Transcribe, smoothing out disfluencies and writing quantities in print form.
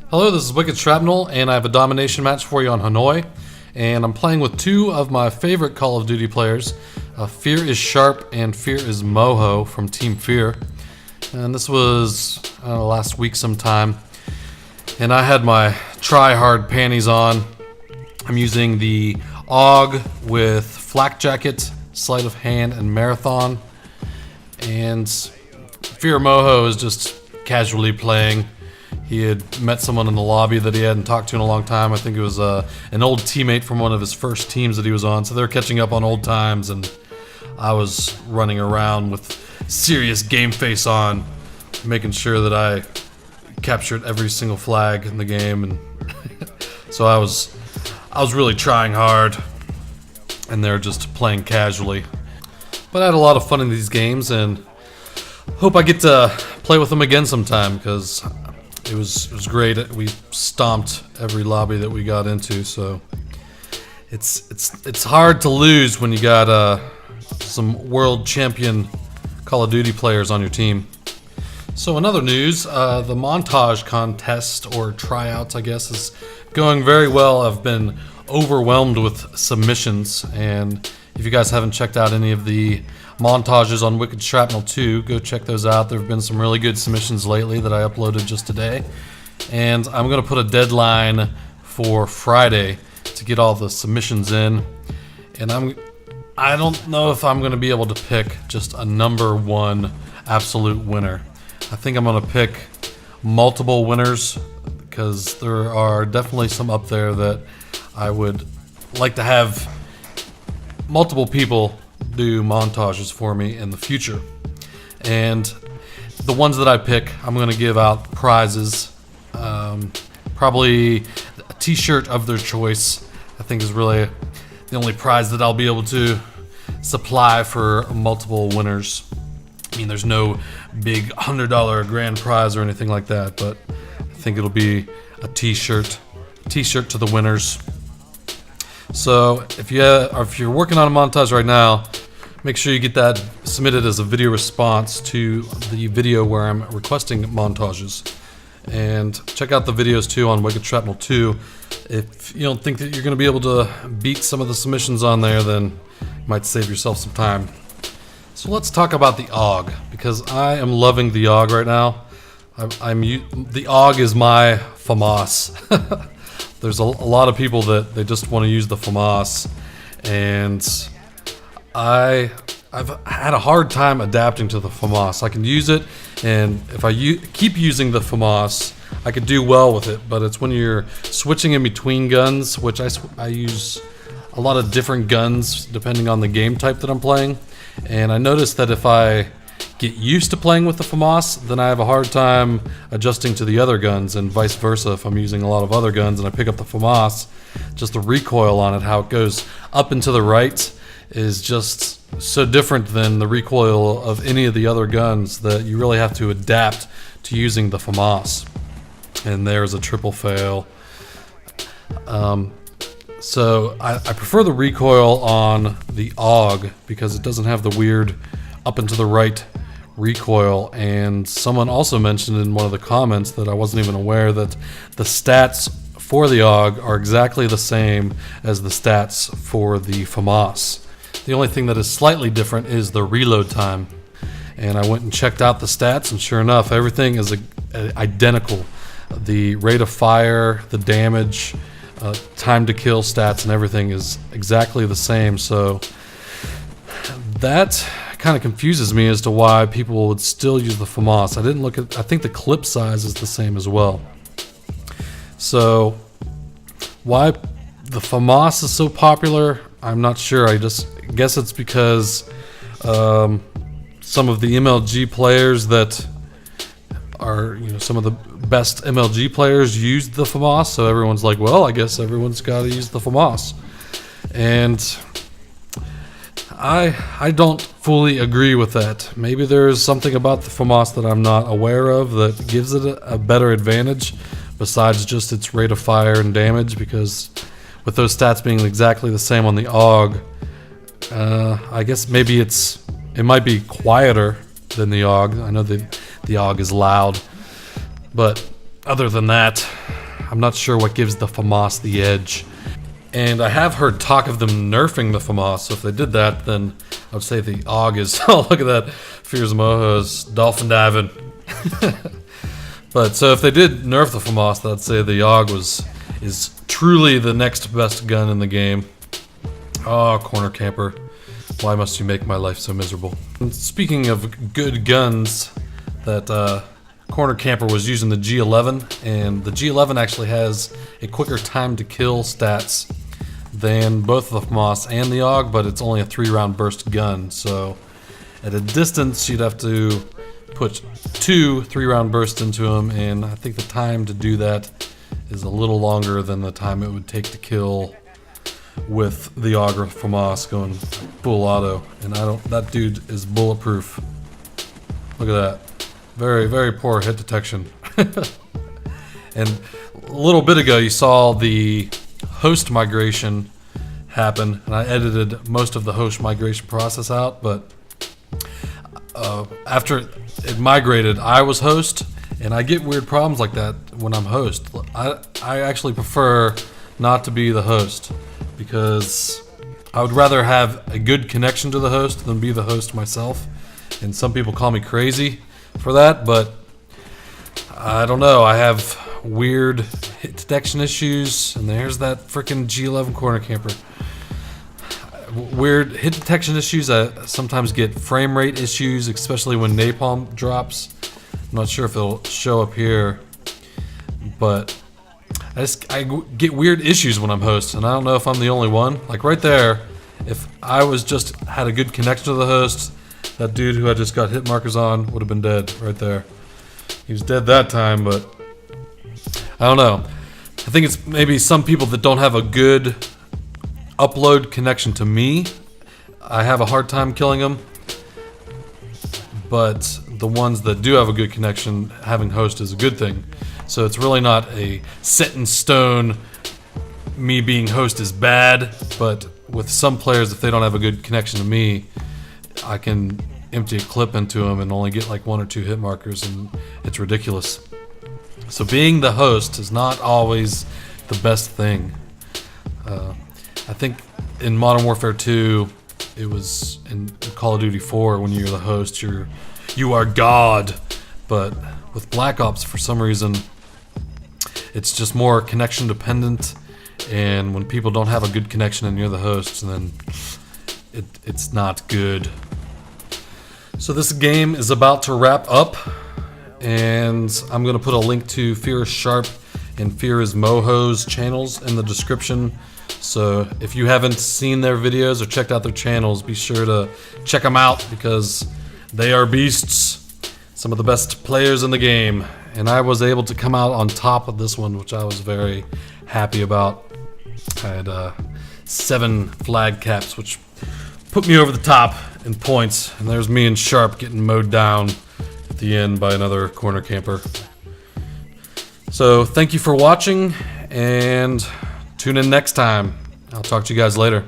Hello, this is Wickedshrapnel, and I have a Domination match for you on Hanoi. And I'm playing with two of my favorite Call of Duty players. Fear is Sharp and Fear is Moho from Team Fear. And this was last week sometime. And I had my try-hard panties on. I'm using the AUG with Flak Jacket, Sleight of Hand, and Marathon. And Fear Moho is just casually playing. He had met someone in the lobby that he hadn't talked to in a long time. I think it was an old teammate from one of his first teams that he was on. So they're catching up on old times, and I was running around with serious game face on, making sure that I captured every single flag in the game. And so I was really trying hard, and they're just playing casually. But I had a lot of fun in these games, and hope I get to play with them again sometime, because it was great. We stomped every lobby that we got into, so it's hard to lose when you got some world champion Call of Duty players on your team. So in other news, the montage contest, or tryouts I guess, is going very well. I've been overwhelmed with submissions, and if you guys haven't checked out any of the montages on Wickedshrapnel 2, go check those out. There have been some really good submissions lately that I uploaded just today. And I'm going to put a deadline for Friday to get all the submissions in. And I don't know if I'm going to be able to pick just a number one absolute winner. I think I'm going to pick multiple winners, because there are definitely some up there that I would like to have multiple people do montages for me in the future. And the ones that I pick, I'm going to give out prizes. Probably a t-shirt of their choice, I think, is really the only prize that I'll be able to supply for multiple winners. I mean, there's no big $100 grand prize or anything like that, but I think it'll be a t-shirt to the winners. So if you're working on a montage right now, make sure you get that submitted as a video response to the video where I'm requesting montages. And check out the videos too on Wickedshrapnel 2. If you don't think that you're going to be able to beat some of the submissions on there, then you might save yourself some time. So let's talk about the AUG, because I am loving the AUG right now. The AUG is my FAMAS. There's a lot of people that they just want to use the FAMAS, and I've had a hard time adapting to the FAMAS. I can use it, and if I keep using the FAMAS, I could do well with it, but it's when you're switching in between guns, which I use a lot of different guns depending on the game type that I'm playing, and I noticed that if I get used to playing with the FAMAS, then I have a hard time adjusting to the other guns, and vice versa. If I'm using a lot of other guns and I pick up the FAMAS, just the recoil on it, how it goes up and to the right, is just so different than the recoil of any of the other guns that you really have to adapt to using the FAMAS. And there's a triple fail. So I prefer the recoil on the AUG because it doesn't have the weird up and to the right recoil. And someone also mentioned in one of the comments that I wasn't even aware that the stats for the AUG are exactly the same as the stats for the FAMAS. The only thing that is slightly different is the reload time. And I went and checked out the stats, and sure enough, everything is identical. The rate of fire, the damage, time to kill stats, and everything is exactly the same. So that kind of confuses me as to why people would still use the FAMAS. I think the clip size is the same as well. So why the FAMAS is so popular, I'm not sure. I just guess it's because some of the MLG players that are, some of the best MLG players used the FAMAS, so everyone's like, well, I guess everyone's got to use the FAMAS. And I don't fully agree with that. Maybe there's something about the FAMAS that I'm not aware of that gives it a better advantage besides just its rate of fire and damage, because with those stats being exactly the same on the AUG, I guess maybe it might be quieter than the AUG. I know the AUG is loud, but other than that, I'm not sure what gives the FAMAS the edge. And I have heard talk of them nerfing the FAMAS, so if they did that, then I would say the AUG is, oh look at that, Fear's Moho's dolphin diving. But so if they did nerf the FAMAS, I'd say the AUG is truly the next best gun in the game. Oh, corner camper, why must you make my life so miserable? And speaking of good guns, that corner camper was using the G11, and the G11 actually has a quicker time to kill stats than both the FAMAS and the AUG, but it's only a 3-round burst gun, so at a distance you'd have to put 2 3-round bursts into them, and I think the time to do that is a little longer than the time it would take to kill with the AUG or FAMAS going full auto. And that dude is bulletproof. Look at that. Very, very poor hit detection. And a little bit ago you saw the host migration happen, and I edited most of the host migration process out, but after it migrated, I was host, and I get weird problems like that when I'm host. I actually prefer not to be the host, because I would rather have a good connection to the host than be the host myself. And some people call me crazy for that, but I don't know. I have weird hit detection issues, and there's that freaking G11 corner camper. Weird hit detection issues. I sometimes get frame rate issues, especially when napalm drops. I'm not sure if it'll show up here, but I get weird issues when I'm host, and I don't know if I'm the only one. Like right there, if I was just had a good connection to the host, that dude who I just got hit markers on would have been dead right there. He was dead that time, but I don't know. I think it's maybe some people that don't have a good upload connection to me. I have a hard time killing them, but the ones that do have a good connection, having host is a good thing. So it's really not a set in stone, me being host is bad, but with some players, if they don't have a good connection to me, I can empty a clip into them and only get like 1 or 2 hit markers, and it's ridiculous. So being the host is not always the best thing. I think in Modern Warfare 2, it was in Call of Duty 4, when you're the host, you are God. But with Black Ops, for some reason, it's just more connection dependent, and when people don't have a good connection and you're the host, then it's not good. So this game is about to wrap up, and I'm going to put a link to Fear is Sharp and Fear is Moho's channels in the description. So if you haven't seen their videos or checked out their channels, be sure to check them out, because they are beasts. Some of the best players in the game. And I was able to come out on top of this one, which I was very happy about. I had 7 flag caps, which put me over the top in points. And there's me and Sharp getting mowed down at the end by another corner camper. So thank you for watching, and tune in next time. I'll talk to you guys later.